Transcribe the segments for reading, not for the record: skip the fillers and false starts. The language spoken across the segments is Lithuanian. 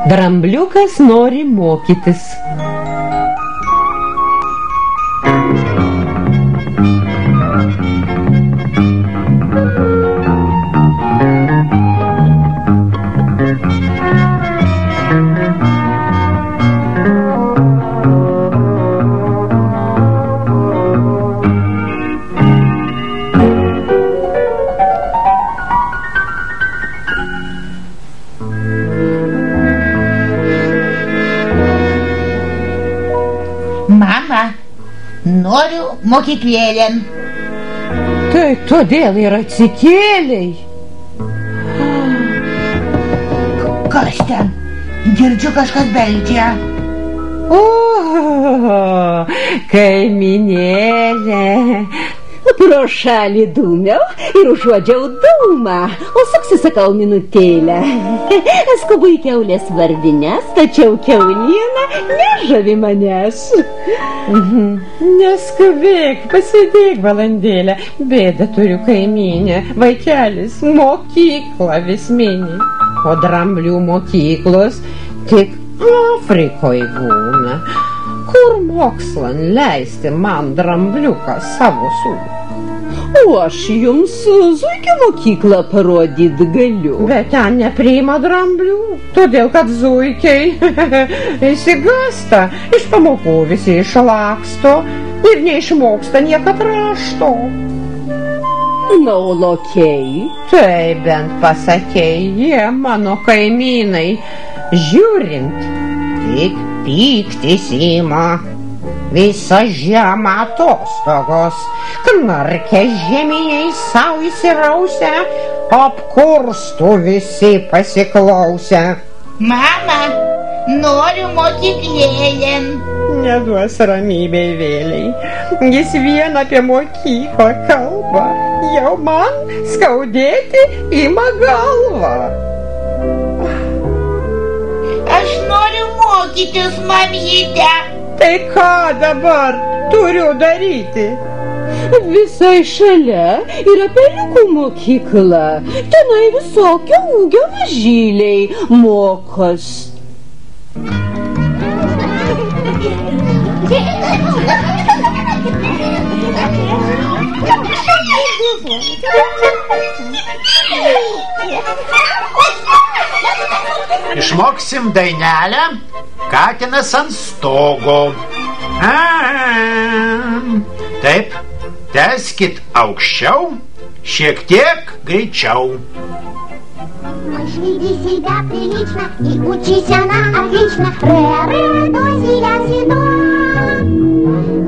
Drambliukas nori mokytis. Mama, noriu mokyklėlėn. Tai todėl ir atsikėlei. Kas ten? Girdžiu, kažkas beldžia. O, kaimynėlė. Pro šalį dūmiau ir užuodžiau dūmą, o sakau minutėlę. Skubu į kiaulės vardines, tačiau kiauliena nežavi manęs. Neskubėk, pasėdėk valandėlę. Bėdą turiu kaimynę, vaikelis mokyklą vis mini. O dramblių mokyklos tik Afrikoje būna. Kur mokslan leisti man drambliuką savo sūnų? O aš jums zuikio mokyklą parodyt galiu. Bet ten nepriima dramblių, todėl kad zuikiai išsigąsta, iš pamokų visi išlaksto ir neišmoksta niekad rašto. Na, o lokiai? Tai bent pasakei, jie mano kaimynai, žiūrint, tik pyktis ima. Visa žiema atostogos, knarkia žeminiai sau įsirausę, apkurstų visi pasiklausę. Mama, noriu mokyklėlėn. Neduos ramybei vėliai, jis vien apie mokyklą kalba, jau man skaudėti ima galvą. Aš noriu mokytis, mamyte. Tai ką dabar turiu daryti? Visai šalia yra peliukų mokykla. Tenai visokio ūgio mažyliai mokos. Išmoksim dainelę Katinas ant stogo. Taip, tęskit aukščiau, šiek tiek greičiau. Веди себя прилично и учись она отлично. Ре-ре, до, си-ля-си-до.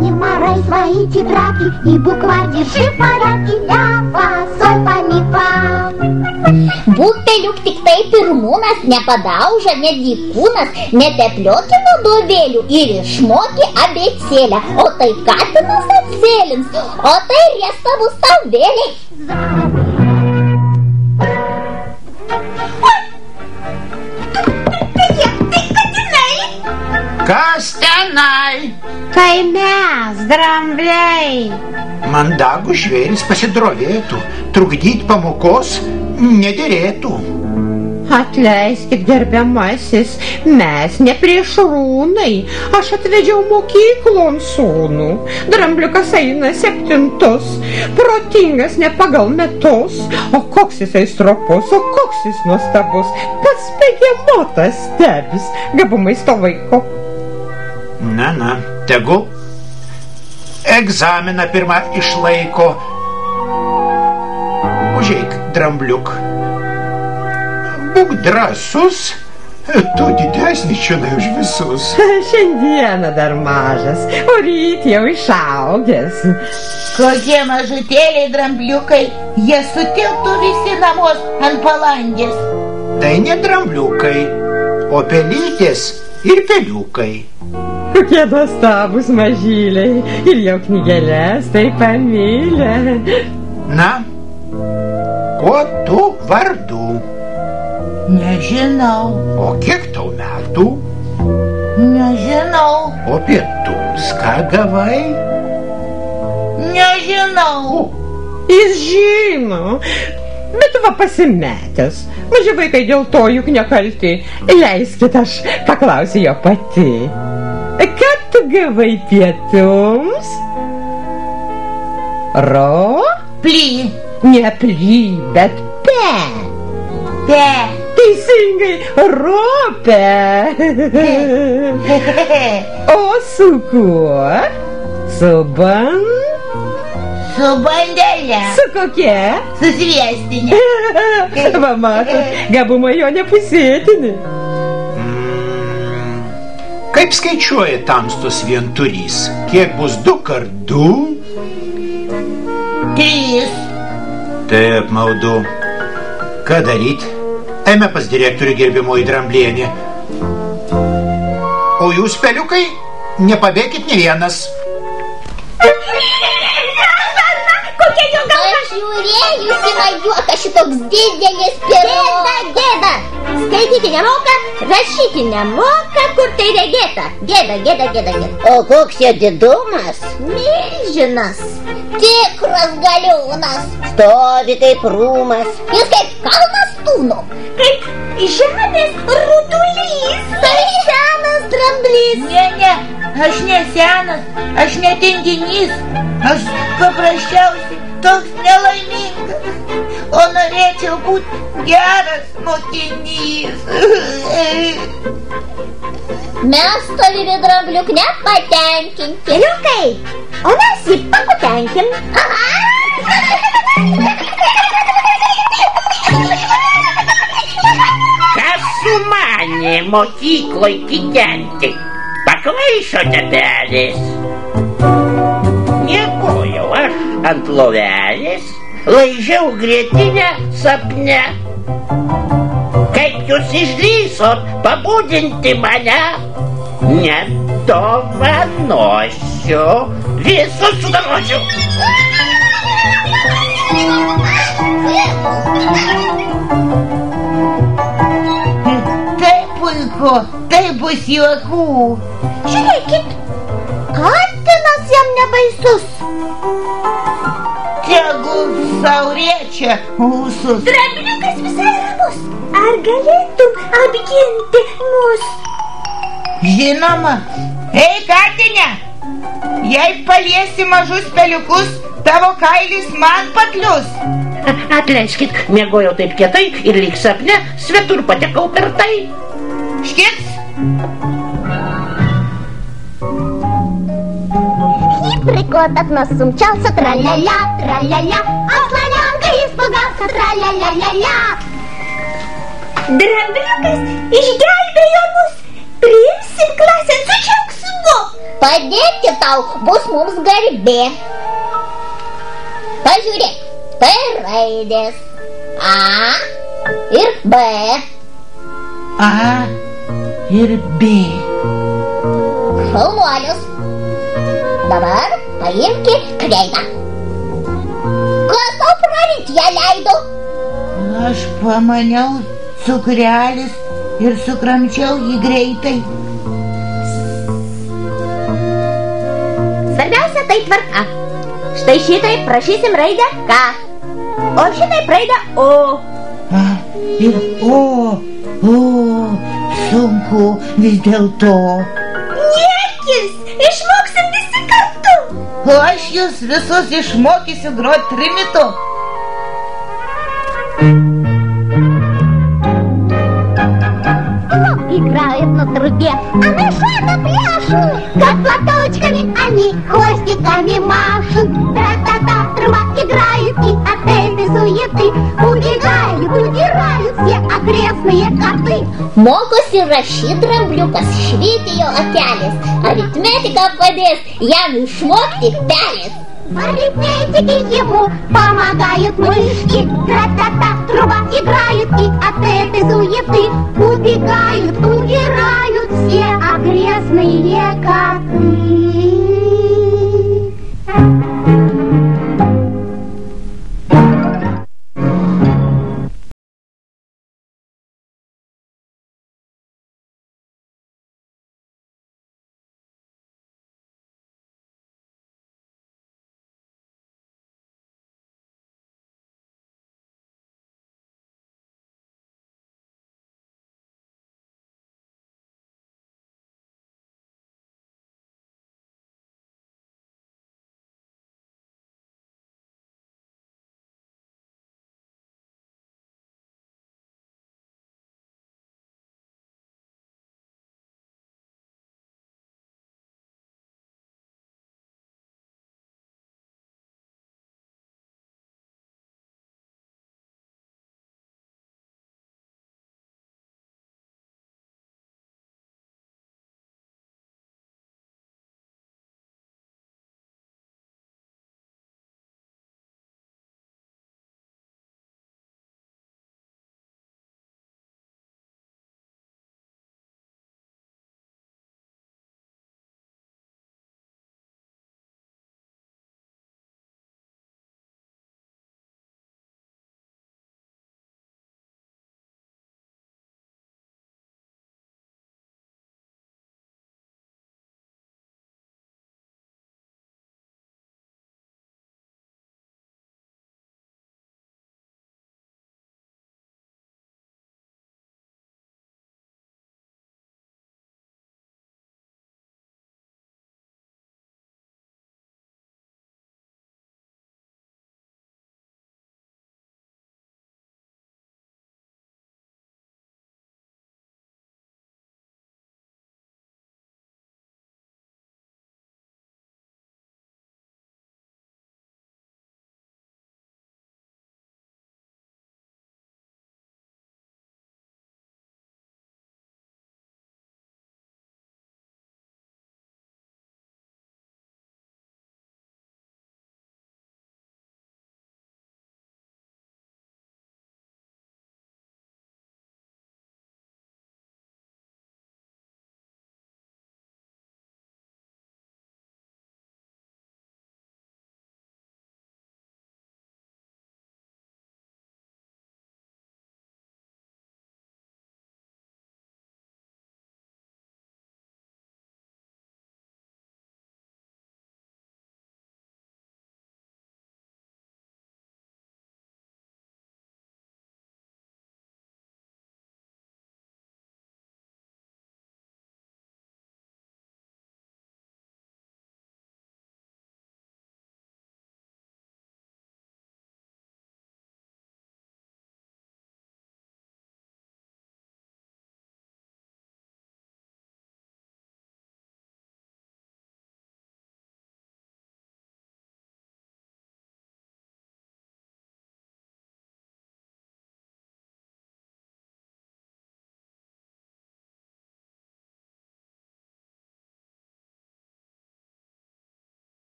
Не морай свои тетрадки и буква держи в порядке. Ля-фа-соль-фа-ми-фа. Būk peliuk tik tai pirmūnas, nepadauža, nedykūnas, netepliokė vadovėlių ir išmokė abėcėlę. O tai katinas atsėlins, o tai riestabus tau vėliai. Kas tenai? Tai mes, drambliai. Mandagų žvėris pasidrovėtų, trukdyt pamokos nederėtų. Atleiskit, gerbiamasis, mes ne plėšrūnai. Aš atvedžiau mokyklon sūnų. Drambliukas eina 7, protingas ne pagal metus. O koks jisai stropus, o koks jis nuostabus. Pats begemotas stebis gabumais to vaiko. Na, tegul egzaminą pirmą išlaiko. Užeik, drambliuk. Būk drąsus, tu didesnis čionai už visus. Šiandieną dar mažas, o ryt jau išaugęs. Kokie mažutėliai drambliukai, jie sutilptų visi namos ant palangės. Tai ne drambliukai, o pelytės ir peliukai. Kokie nuostabūs mažyliai ir jau knygeles tai pamylė. Na, kuo tu vardu? Nežinau. O kiek tau metų? Nežinau. O pietums ką gavai? Nežinau. Jis žino. Bet va pasimetęs. Maži vaikai dėl to juk nekalti. Leiskit, aš paklausiu jo pati. Ką tu gavai pietums? Ro? Ply. Ne ply, bet pe. Pe. Teisingai, ropė. O su kuo? Su Su bandelė. Su kokia? Su sviestinė. Va, matot, gabumą jo nepusėtini. Kaip skaičiuoja tamstos vienturys? Kiek bus 2 kart 2? 3. Taip, maudu. Ką daryti? Eime pas direktorių gerbimoji Dramblienė. O jūs, peliukai, nepabėkit nė vienas. Kokia jo galva? Aš žiūrėjusi man juoka šitoks didelis pirmo. Gėda. Skaityti nemoka, rašyti nemoka, kur tai regėta. Gėda. O koks jo didumas? Milžinas. Tikras galiūnas. Stovi kaip rūmas. Jis kaip kalnas tūno. Kaip žemės rutulys. Tai senas dramblys. Ne, aš ne senas, aš ne tinginys. Aš paprasčiausiai toks nelaimingas. O norėčiau būti geras mokinys. Mes tavimi drambliuk nepatenkinti. Keliukai, o mes jį pakutenkim. Kas sumanė mokykloj kikenti? Pakvaišote pelės. Miegojau aš ant lovelės, laižiau grietinę sapne. Kaip jūs išdrįsot pabudinti mane? Nedovanosiu, visus sugalvosiu. Tai puiku, tai bus juokų. Žiūrėkit, katinas jam nebaisus. Tegul sau riečia ūsus. Drambliukas visai ramus. Ar galėtum apginti mus? Žinoma. Ei, katinė, jei paliesi mažus peliukus, tavo kailis man paklius. Atleiskit, miegojau taip kietai ir lyg sapne svetur patekau per tai. Škits. Хитрый кот от нас умчался, тра-ля-ля, тра-ля-ля, а слоненка испугался, тра-ля-ля-ля-ля. Drambliukas išgelbėjo mus, priimsim klasę su džiaugsmu. Padėti tau bus mums garbė. Pažiūrėk, P raidės, A ir B. A ir B. Šaunuolius. Dabar paimki kreidą. Kas tau praryt ją leido? Aš pamaniau cukrelis ir sukramčiau jį greitai. Svarbiausia tai tvarka. Štai šitai prašysim raidę K, o šitai raidę O. A ir O, sunku vis dėlto. Niekis, išmoksim visi kartu. O aš jūs visus išmokysiu grot trimitu. Играют на трубе, а мышата пляшут, как платочками они хвостиками машут. Тра-та-та, труба играют, и от этой суеты убегают, удирают все окрестные коты. Mokosi rašyti drambliukas, švyti jo akelės, aritmetika padės jam išmokti pelės. В арифметике ему помогают мышки. Тра-та-та, труба играют, и от этой суеты убегают, удирают все окрестные коты.